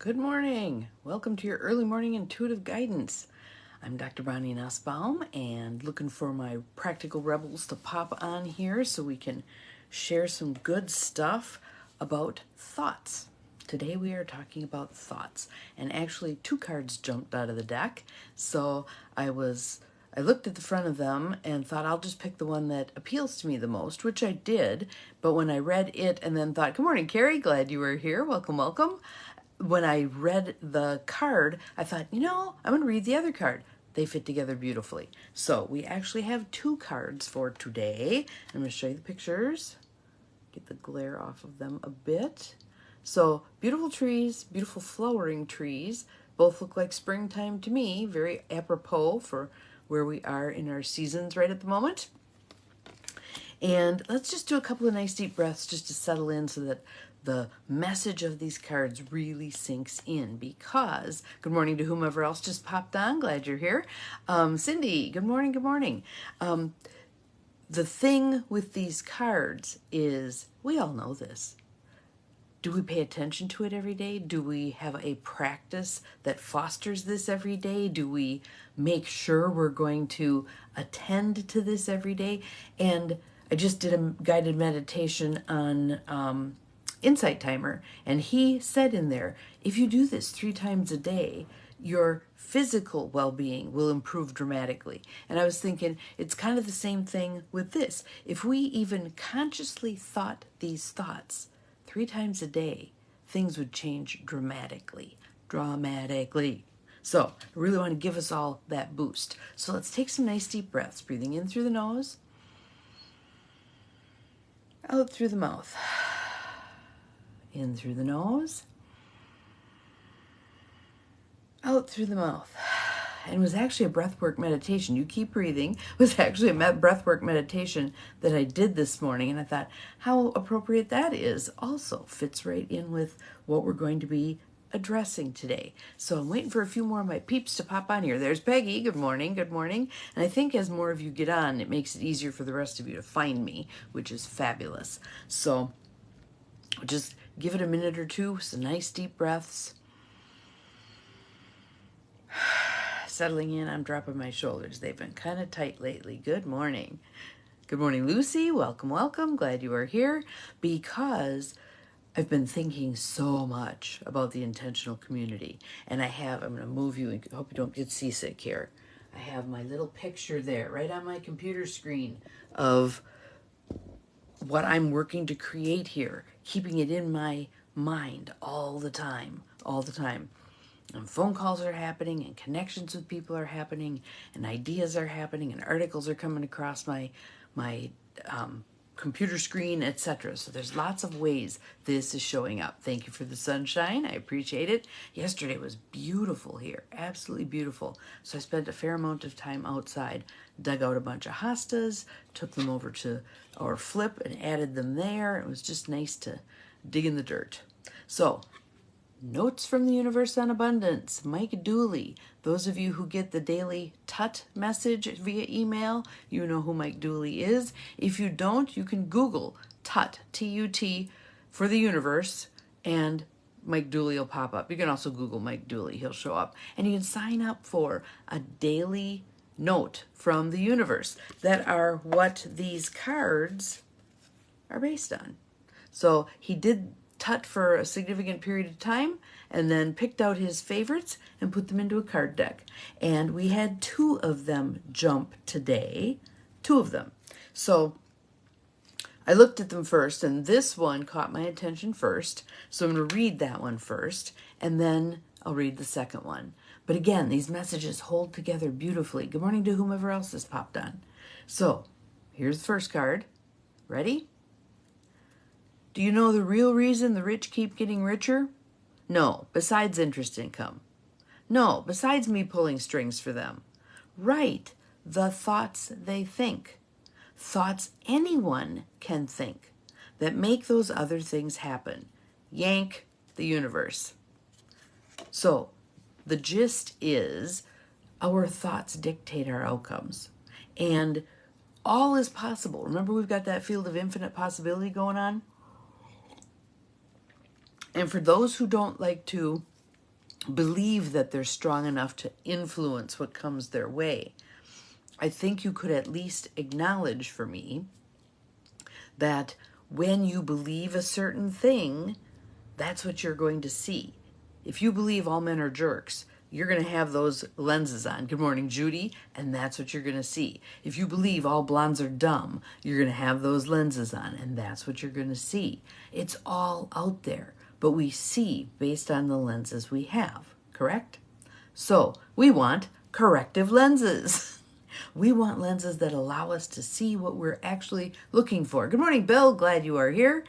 Good morning. Welcome to your early morning intuitive guidance. I'm Dr. Bonnie Nussbaum and looking for my practical rebels to pop on here so we can share some good stuff about thoughts. Today we are talking about thoughts, and actually two cards jumped out of the deck. So I looked at the front of them and thought I'll just pick the one that appeals to me the most, which I did. But when I read it and then thought, good morning, Carrie, glad you were here. Welcome, welcome. When I read the card, I thought, I'm going to read the other card. They fit together beautifully. So we actually have two cards for today. I'm going to show you the pictures. Get the glare off of them a bit. So beautiful trees, beautiful flowering trees. Both look like springtime to me. Very apropos for where we are in our seasons right at the moment. And let's just do a couple of nice deep breaths just to settle in so that the message of these cards really sinks in, because good morning to whomever else just popped on. Glad you're here. Cindy, good morning, good morning. The thing with these cards is we all know this. Do we pay attention to it every day? Do we have a practice that fosters this every day? Do we make sure we're going to attend to this every day? And I just did a guided meditation on Insight Timer, and he said in there, if you do this 3 times a day, your physical well-being will improve dramatically. And I was thinking, it's kind of the same thing with this. If we even consciously thought these thoughts 3 times a day, things would change dramatically. So I really want to give us all that boost. So let's take some nice deep breaths, breathing in through the nose, out through the mouth. In through the nose, out through the mouth. And it was actually a breathwork meditation. You keep breathing. It was actually a breathwork meditation that I did this morning. And I thought how appropriate that is. Also fits right in with what we're going to be addressing today. So I'm waiting for a few more of my peeps to pop on here. There's Peggy. Good morning. Good morning. And I think as more of you get on, it makes it easier for the rest of you to find me, which is fabulous. So just give it a minute or two, some nice deep breaths. Settling in, I'm dropping my shoulders. They've been kind of tight lately. Good morning. Good morning, Lucy. Welcome, welcome. Glad you are here, because I've been thinking so much about the intentional community. And I'm going to move you, and hope you don't get seasick here. I have my little picture there right on my computer screen of what I'm working to create here, keeping it in my mind all the time. And phone calls are happening, and connections with people are happening, and ideas are happening, and articles are coming across my computer screen, etc. So there's lots of ways this is showing up. Thank you for the sunshine. I appreciate it. Yesterday was beautiful here, absolutely beautiful. So I spent a fair amount of time outside, dug out a bunch of hostas, took them over to our flip and added them there. It was just nice to dig in the dirt. So notes from the universe on abundance. Mike Dooley. Those of you who get the daily TUT message via email, you know who Mike Dooley is. If you don't, you can Google TUT, T-U-T, for the universe, and Mike Dooley will pop up. You can also Google Mike Dooley. He'll show up. And you can sign up for a daily note from the universe that are what these cards are based on. So he did TUT for a significant period of time and then picked out his favorites and put them into a card deck. And we had 2 of them jump today. 2 of them. So I looked at them first, and this one caught my attention first. So I'm going to read that one first, and then I'll read the second one. But again, these messages hold together beautifully. Good morning to whomever else has popped on. So here's the first card. Ready? Do you know the real reason the rich keep getting richer? No, besides interest income. No, besides me pulling strings for them. Right, the thoughts they think. Thoughts anyone can think that make those other things happen. Yank the universe. So the gist is our thoughts dictate our outcomes. And all is possible. Remember, we've got that field of infinite possibility going on? And for those who don't like to believe that they're strong enough to influence what comes their way, I think you could at least acknowledge for me that when you believe a certain thing, that's what you're going to see. If you believe all men are jerks, you're going to have those lenses on. Good morning, Judy. And that's what you're going to see. If you believe all blondes are dumb, you're going to have those lenses on. And that's what you're going to see. It's all out there. But we see based on the lenses we have. Correct? So we want corrective lenses. We want lenses that allow us to see what we're actually looking for. Good morning, Bill. Glad you are here.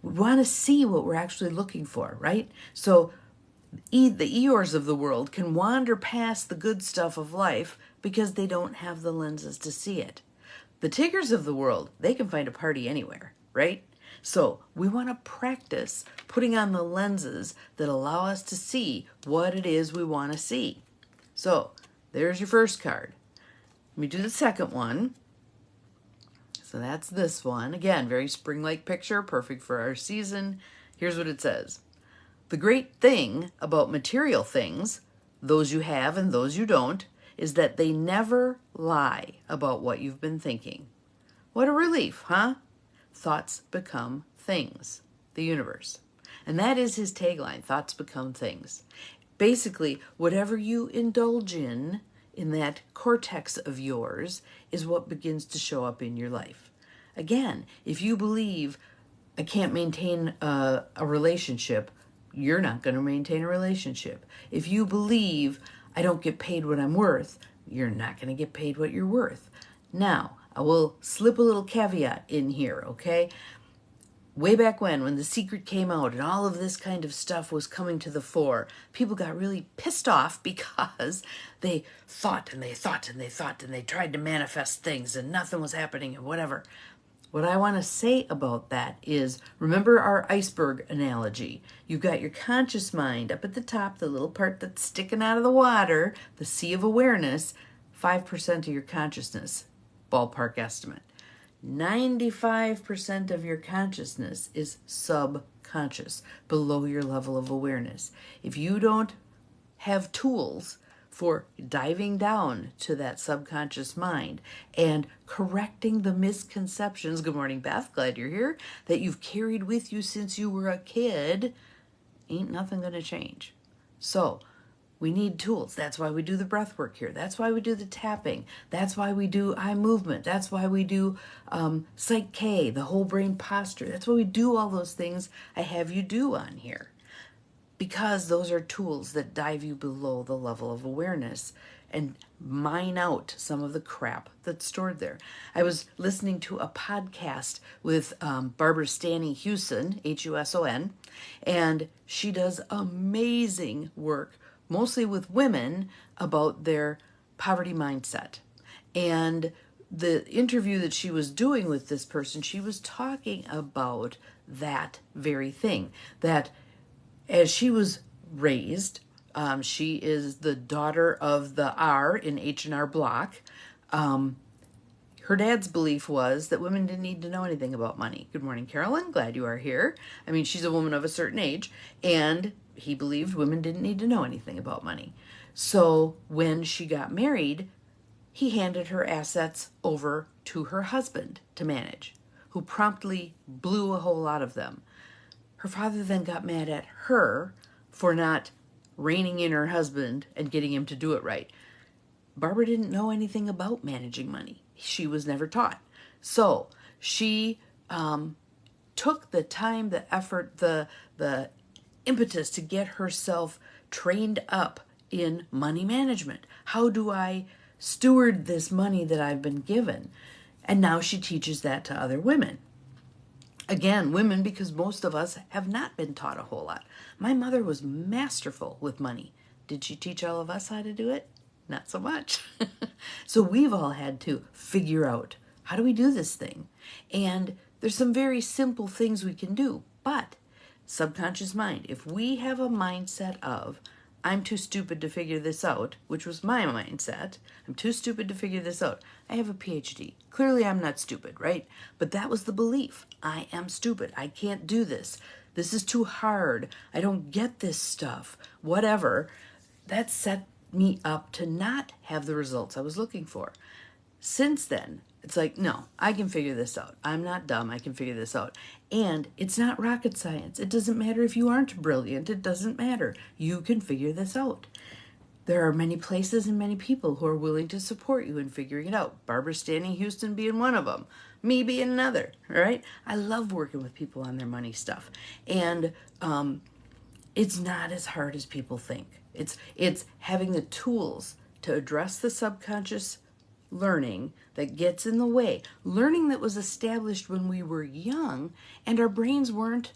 We want to see what we're actually looking for, right? So the Eeyores of the world can wander past the good stuff of life because they don't have the lenses to see it. The Tiggers of the world, they can find a party anywhere, right? So we want to practice putting on the lenses that allow us to see what it is we want to see. So there's your first card. Let me do the second one. So that's this one. Again, very spring-like picture, perfect for our season. Here's what it says. The great thing about material things, those you have and those you don't, is that they never lie about what you've been thinking. What a relief, huh? Thoughts become things, the universe. And that is his tagline, thoughts become things. Basically, whatever you indulge in that cortex of yours is what begins to show up in your life. Again, if you believe I can't maintain a relationship, you're not going to maintain a relationship. If you believe I don't get paid what I'm worth, you're not going to get paid what you're worth. Now, I will slip a little caveat in here, okay? Way back when The Secret came out and all of this kind of stuff was coming to the fore, people got really pissed off because they thought and they thought and they thought and they tried to manifest things and nothing was happening and whatever. What I want to say about that is, remember our iceberg analogy. You've got your conscious mind up at the top, the little part that's sticking out of the water, the sea of awareness, 5% of your consciousness, ballpark estimate. 95% of your consciousness is subconscious, below your level of awareness. If you don't have tools for diving down to that subconscious mind and correcting the misconceptions, good morning, Beth, glad you're here, that you've carried with you since you were a kid, ain't nothing going to change. So we need tools. That's why we do the breath work here. That's why we do the tapping. That's why we do eye movement. That's why we do Psych K, the whole brain posture. That's why we do all those things I have you do on here. Because those are tools that dive you below the level of awareness and mine out some of the crap that's stored there. I was listening to a podcast with Barbara Stanny Hewson, Huson, and she does amazing work, mostly with women, about their poverty mindset. And the interview that she was doing with this person, she was talking about that very thing, that as she was raised, she is the daughter of the R in H&R Block. Her dad's belief was that women didn't need to know anything about money. Good morning, Carolyn. Glad you are here. I mean, she's a woman of a certain age, and he believed women didn't need to know anything about money. So when she got married, he handed her assets over to her husband to manage, who promptly blew a whole lot of them. Her father then got mad at her for not reining in her husband and getting him to do it right. Barbara didn't know anything about managing money. She was never taught. So she took the time, the effort, the impetus to get herself trained up in money management. How do I steward this money that I've been given? And now she teaches that to other women. Again, women, because most of us have not been taught a whole lot. My mother was masterful with money. Did she teach all of us how to do it? Not so much. So we've all had to figure out, how do we do this thing? And there's some very simple things we can do. But subconscious mind, if we have a mindset of, I'm too stupid to figure this out, which was my mindset. I'm too stupid to figure this out. I have a PhD. Clearly I'm not stupid, right? But that was the belief. I am stupid. I can't do this. This is too hard. I don't get this stuff. Whatever. That set me up to not have the results I was looking for. Since then, it's like, no, I can figure this out. I'm not dumb. I can figure this out. And it's not rocket science. It doesn't matter if you aren't brilliant. It doesn't matter. You can figure this out. There are many places and many people who are willing to support you in figuring it out. Barbara Stanley Houston being one of them. Me being another. All right? I love working with people on their money stuff. And it's not as hard as people think. It's having the tools to address the subconscious learning that gets in the way. Learning that was established when we were young and our brains weren't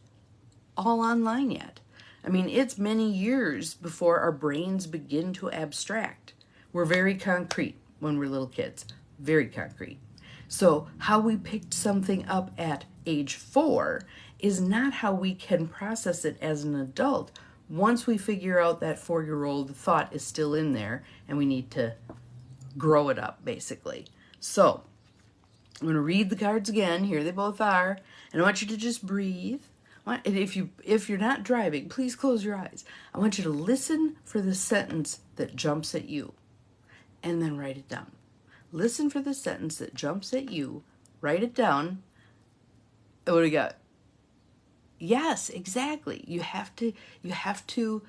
all online yet. I mean, it's many years before our brains begin to abstract. We're very concrete when we're little kids. Very concrete. So how we picked something up at age 4 is not how we can process it as an adult once we figure out that 4-year-old thought is still in there and we need to grow it up, basically. So I'm going to read the cards again. Here they both are. And I want you to just breathe. And if you're not driving, please close your eyes. I want you to listen for the sentence that jumps at you and then write it down. Listen for the sentence that jumps at you, write it down. What do we got? Yes, exactly. You have to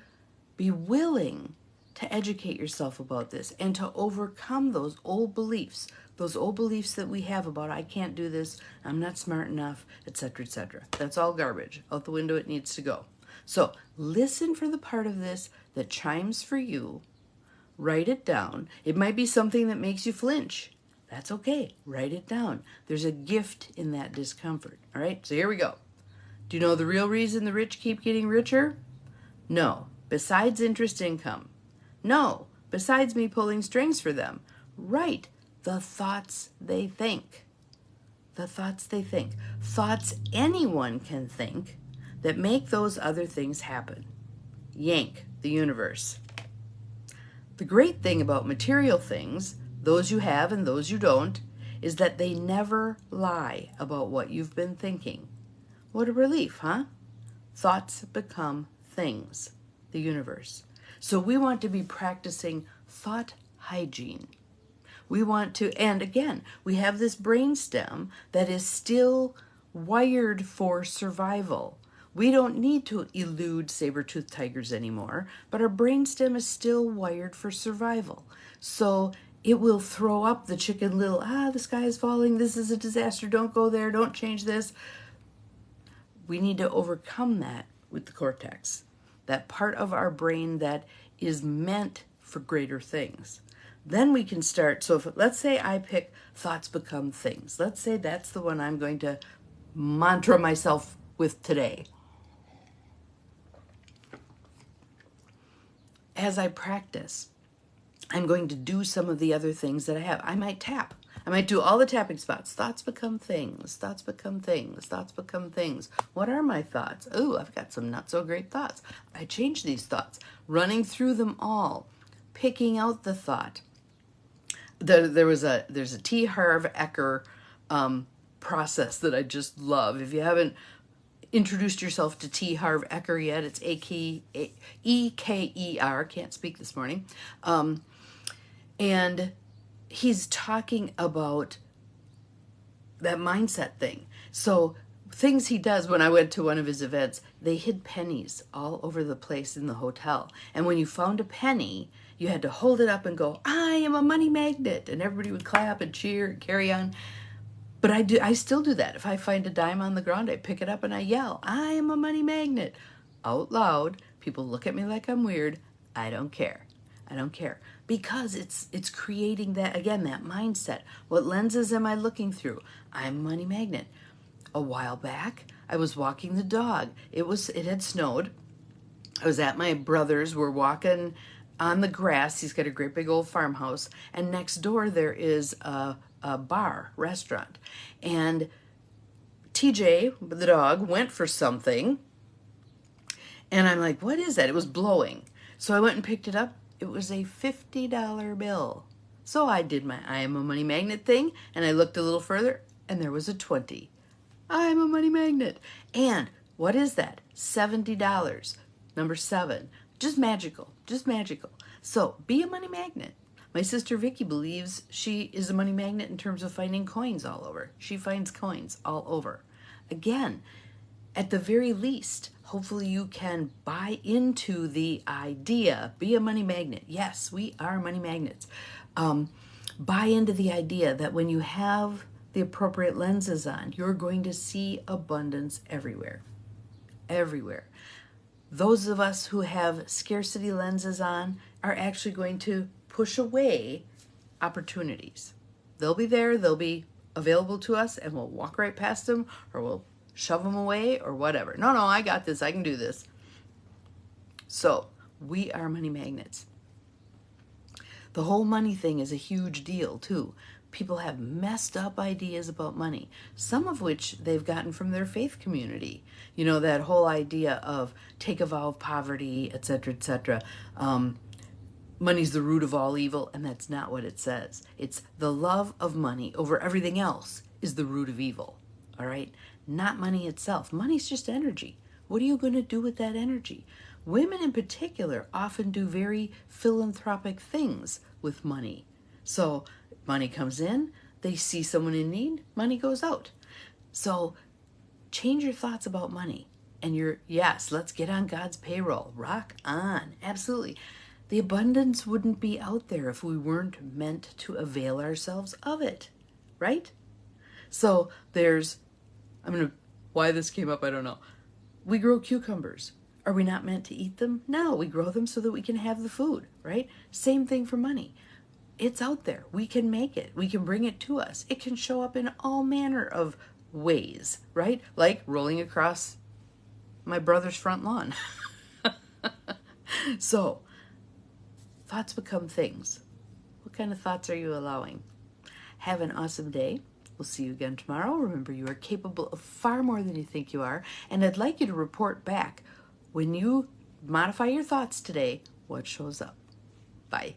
be willing to educate yourself about this and to overcome those old beliefs that we have about I can't do this, I'm not smart enough, etc., etc. That's all garbage. Out the window it needs to go. So listen for the part of this that chimes for you. Write it down. It might be something that makes you flinch. That's okay. Write it down. There's a gift in that discomfort. All right, so here we go. Do you know the real reason the rich keep getting richer? No. Besides interest income. No. Besides me pulling strings for them. Right. The thoughts they think. The thoughts they think. Thoughts anyone can think that make those other things happen. Yank, the universe. The great thing about material things, those you have and those you don't, is that they never lie about what you've been thinking. What a relief, huh? Thoughts become things, the universe. So we want to be practicing thought hygiene. We want to, and again, we have this brainstem that is still wired for survival. We don't need to elude saber-toothed tigers anymore, but our brainstem is still wired for survival. So it will throw up the Chicken Little, the sky is falling, this is a disaster, don't go there, don't change this. We need to overcome that with the cortex, that part of our brain that is meant for greater things. Then we can start, so if, let's say I pick thoughts become things. Let's say that's the one I'm going to mantra myself with today. As I practice, I'm going to do some of the other things that I have. I might tap. I might do all the tapping spots. Thoughts become things. Thoughts become things. Thoughts become things. What are my thoughts? Oh, I've got some not so great thoughts. I change these thoughts. Running through them all. Picking out the thought. There's a T. Harv Eker process that I just love. If you haven't introduced yourself to T. Harv Eker yet, it's E-K-E-R. Can't speak this morning. And he's talking about that mindset thing. So things he does, when I went to one of his events, they hid pennies all over the place in the hotel. And when you found a penny, you had to hold it up and go, I am a money magnet. And everybody would clap and cheer and carry on. But I still do that. If I find a dime on the ground, I pick it up and I yell, I am a money magnet. Out loud, people look at me like I'm weird. I don't care. I don't care. Because it's creating that, again, that mindset. What lenses am I looking through? I'm a money magnet. A while back, I was walking the dog. It had snowed. I was at my brother's. We're walking on the grass. He's got a great big old farmhouse. And next door there is a bar, restaurant. And TJ, the dog, went for something. And I'm like, what is that? It was blowing. So I went and picked it up. It was a $50 bill. So I did my I am a money magnet thing, and I looked a little further, and there was a 20. I'm a money magnet. And what is that? $70. Number 7. Just magical. Just magical. So be a money magnet. My sister Vicky believes she is a money magnet in terms of finding coins all over. She finds coins all over. Again, at the very least, hopefully you can buy into the idea. Be a money magnet. Yes, we are money magnets. Buy into the idea that when you have the appropriate lenses on, you're going to see abundance everywhere. Everywhere. Those of us who have scarcity lenses on are actually going to push away opportunities. They'll be there, they'll be available to us, and we'll walk right past them, or we'll shove them away, or whatever. No, I got this, I can do this. So, we are money magnets. The whole money thing is a huge deal, too. People have messed up ideas about money, some of which they've gotten from their faith community. You know, that whole idea of take a vow of poverty, etc., etc. Money's the root of all evil, and that's not what it says. It's the love of money over everything else is the root of evil, all right? Not money itself. Money's just energy. What are you going to do with that energy? Women in particular often do very philanthropic things with money. So money comes in, they see someone in need, money goes out. So change your thoughts about money. And yes, let's get on God's payroll. Rock on. Absolutely. The abundance wouldn't be out there if we weren't meant to avail ourselves of it, right? So why this came up, I don't know. We grow cucumbers. Are we not meant to eat them? No, we grow them so that we can have the food, right? Same thing for money. It's out there. We can make it. We can bring it to us. It can show up in all manner of ways, right? Like rolling across my brother's front lawn. So, thoughts become things. What kind of thoughts are you allowing? Have an awesome day. We'll see you again tomorrow. Remember, you are capable of far more than you think you are. And I'd like you to report back when you modify your thoughts today, what shows up. Bye.